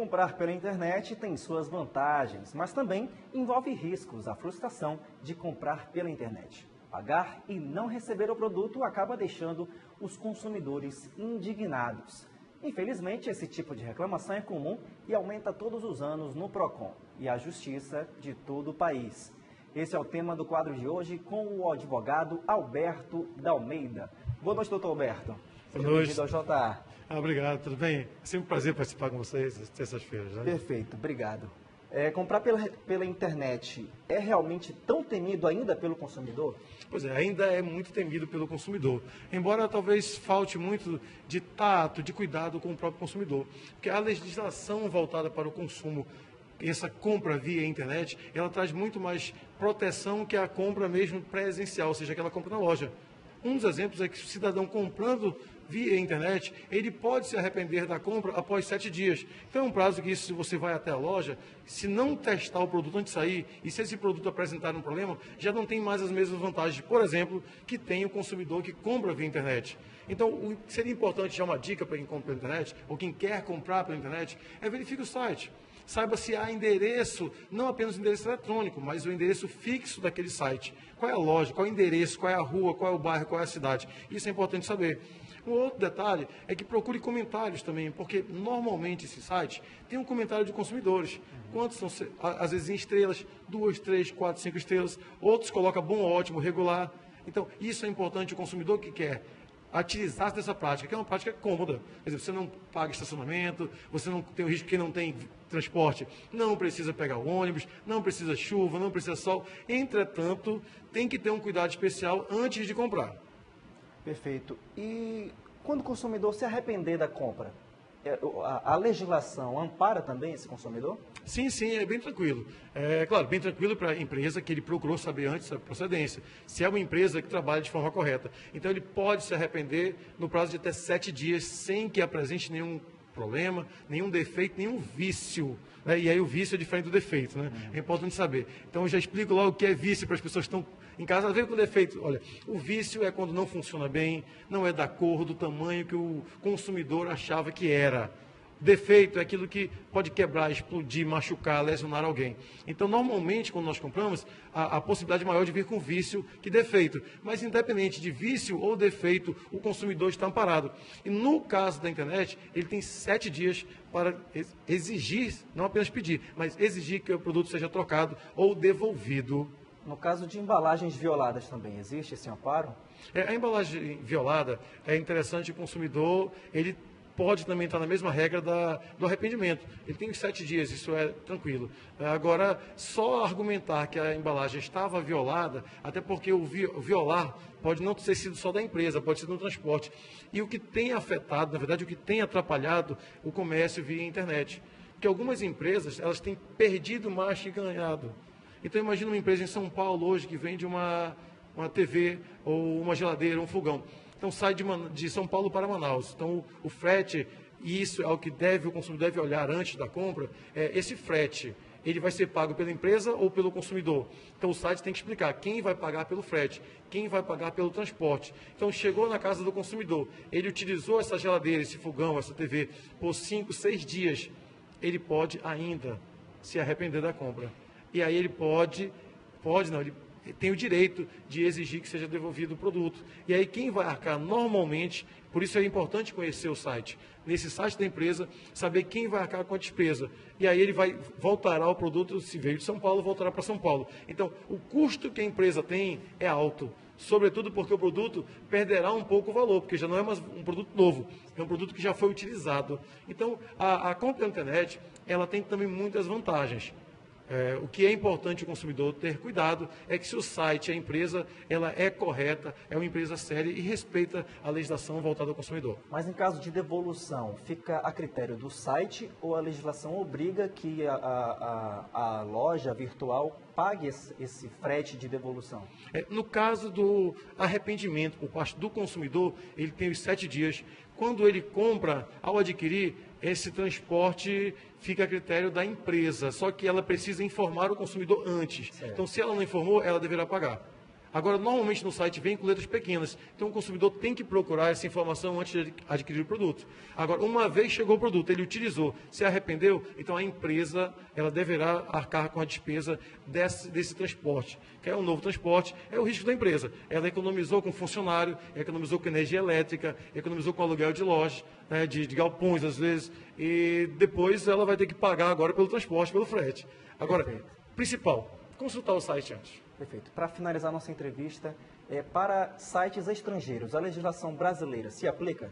Comprar pela internet tem suas vantagens, mas também envolve riscos, a frustração de comprar pela internet. Pagar e não receber o produto acaba deixando os consumidores indignados. Infelizmente, esse tipo de reclamação é comum e aumenta todos os anos no Procon e a Justiça de todo o país. Esse é o tema do quadro de hoje com o advogado Alberto D'Almeida. Boa noite, doutor Alberto. Boa noite. Bem-vindo ao JA. Obrigado, tudo bem? É sempre um prazer participar com vocês às terças-feiras, né? Perfeito, obrigado. Comprar pela internet é realmente tão temido ainda pelo consumidor? Pois é, ainda é muito temido pelo consumidor. Embora talvez falte muito de tato, de cuidado com o próprio consumidor. Porque a legislação voltada para o consumo, essa compra via internet, ela traz muito mais proteção que a compra mesmo presencial, ou seja, aquela compra na loja. Um dos exemplos é que o cidadão comprando via internet, ele pode se arrepender da compra após 7 dias. Então é um prazo que, se você vai até a loja, se não testar o produto antes de sair, e se esse produto apresentar um problema, já não tem mais as mesmas vantagens, por exemplo, que tem o consumidor que compra via internet. Então, seria importante, já uma dica para quem compra pela internet, ou quem quer comprar pela internet, é verifique o site. Saiba se há endereço, não apenas o endereço eletrônico, mas o endereço fixo daquele site. Qual é a loja, qual é o endereço, qual é a rua, qual é o bairro, qual é a cidade. Isso é importante saber. Um outro detalhe é que procure comentários também, porque normalmente esse site tem um comentário de consumidores. Quantos são, às vezes, em estrelas, 2, 3, 4, 5 estrelas. Outros colocam bom, ótimo, regular. Então, isso é importante, o consumidor que quer utilizar dessa prática, que é uma prática cômoda. Quer dizer, você não paga estacionamento, você não tem o risco que não tem transporte, não precisa pegar o ônibus, não precisa chuva, não precisa sol. Entretanto, tem que ter um cuidado especial antes de comprar. Perfeito. E quando o consumidor se arrepender da compra, a legislação ampara também esse consumidor? Sim, é bem tranquilo. É claro, bem tranquilo para a empresa que ele procurou saber antes a procedência. Se é uma empresa que trabalha de forma correta. Então, ele pode se arrepender no prazo de até 7 dias, sem que apresente nenhum problema, nenhum defeito, nenhum vício. Né? E aí o vício é diferente do defeito, né? É importante saber. Então, eu já explico logo o que é vício para as pessoas que estão em casa. Veio com defeito. Olha, o vício é quando não funciona bem, não é da cor, do tamanho que o consumidor achava que era. Defeito é aquilo que pode quebrar, explodir, machucar, lesionar alguém. Então, normalmente, quando nós compramos, a possibilidade maior de vir com vício que defeito. Mas, independente de vício ou defeito, o consumidor está amparado. E no caso da internet, ele tem 7 dias para exigir, não apenas pedir, mas exigir que o produto seja trocado ou devolvido. No caso de embalagens violadas também, existe esse amparo? A embalagem violada é interessante, o consumidor, ele pode também estar na mesma regra do arrependimento. Ele tem 7 dias, isso é tranquilo. Agora, só argumentar que a embalagem estava violada, até porque o violar pode não ter sido só da empresa, pode ser do transporte. E o que tem afetado, na verdade, o que tem atrapalhado o comércio via internet. Porque algumas empresas, elas têm perdido mais que ganhado. Então, imagina uma empresa em São Paulo hoje que vende uma TV ou uma geladeira, um fogão. Então, sai de São Paulo para Manaus. Então, o frete, e isso é o que o consumidor deve olhar antes da compra, esse frete, ele vai ser pago pela empresa ou pelo consumidor? Então, o site tem que explicar quem vai pagar pelo frete, quem vai pagar pelo transporte. Então, chegou na casa do consumidor, ele utilizou essa geladeira, esse fogão, essa TV, por 5, 6 dias, ele pode ainda se arrepender da compra. E aí ele ele tem o direito de exigir que seja devolvido o produto. E aí quem vai arcar normalmente, por isso é importante conhecer o site. Nesse site da empresa, saber quem vai arcar com a despesa. E aí ele voltará o produto, se veio de São Paulo, voltará para São Paulo. Então, o custo que a empresa tem é alto. Sobretudo porque o produto perderá um pouco o valor, porque já não é mais um produto novo, é um produto que já foi utilizado. Então, a compra na internet, ela tem também muitas vantagens. O que é importante o consumidor ter cuidado é que se o site, a empresa, ela é correta, é uma empresa séria e respeita a legislação voltada ao consumidor. Mas em caso de devolução, fica a critério do site ou a legislação obriga que a loja virtual pague esse frete de devolução? No caso do arrependimento por parte do consumidor, ele tem os 7 dias. Quando ele compra, ao adquirir, esse transporte fica a critério da empresa, só que ela precisa informar o consumidor antes. Certo. Então, se ela não informou, ela deverá pagar. Agora, normalmente no site vem com letras pequenas, então o consumidor tem que procurar essa informação antes de adquirir o produto. Agora, uma vez chegou o produto, ele utilizou, se arrependeu, então a empresa ela deverá arcar com a despesa desse transporte, que é um novo transporte, é o risco da empresa. Ela economizou com funcionário, economizou com energia elétrica, economizou com aluguel de lojas, né, de galpões às vezes, e depois ela vai ter que pagar agora pelo transporte, pelo frete. Agora, principal, consultar o site antes. Perfeito. Para finalizar nossa entrevista, para sites estrangeiros, a legislação brasileira se aplica?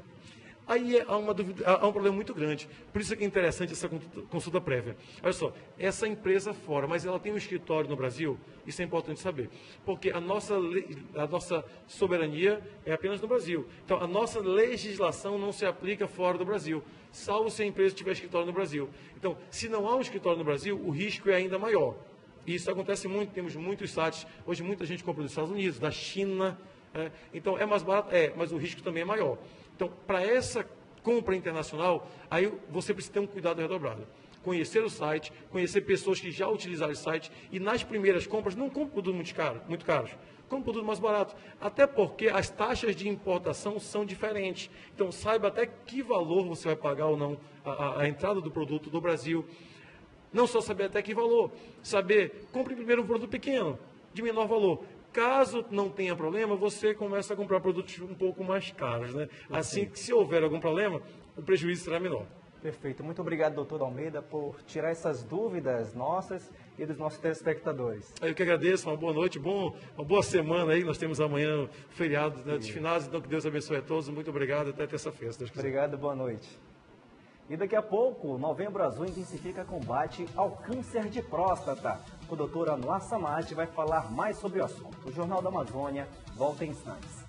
Aí há uma dúvida, há um problema muito grande. Por isso é que é interessante essa consulta prévia. Olha só, essa empresa fora, mas ela tem um escritório no Brasil, isso é importante saber. Porque a nossa soberania é apenas no Brasil. Então, a nossa legislação não se aplica fora do Brasil, salvo se a empresa tiver escritório no Brasil. Então, se não há um escritório no Brasil, o risco é ainda maior. E isso acontece muito, temos muitos sites, hoje muita gente compra dos Estados Unidos, da China, então é mais barato, mas o risco também é maior. Então, para essa compra internacional, aí você precisa ter um cuidado redobrado. Conhecer o site, conhecer pessoas que já utilizaram o site e nas primeiras compras não compre produtos muito caros, compre produto mais barato, até porque as taxas de importação são diferentes. Então, saiba até que valor você vai pagar ou não a entrada do produto do Brasil. Não só saber até que valor, saber, compre primeiro um produto pequeno, de menor valor. Caso não tenha problema, você começa a comprar produtos um pouco mais caros, né? Assim que se houver algum problema, o prejuízo será menor. Perfeito. Muito obrigado, doutor Almeida, por tirar essas dúvidas nossas e dos nossos telespectadores. Eu que agradeço, uma boa noite, uma boa semana aí. Nós temos amanhã feriado, né, dos finados, então que Deus abençoe a todos. Muito obrigado, até terça-feira, se Deus quiser. Obrigado, boa noite. E daqui a pouco, Novembro Azul intensifica combate ao câncer de próstata. O doutor Anuar Samad vai falar mais sobre o assunto. O Jornal da Amazônia volta em instantes.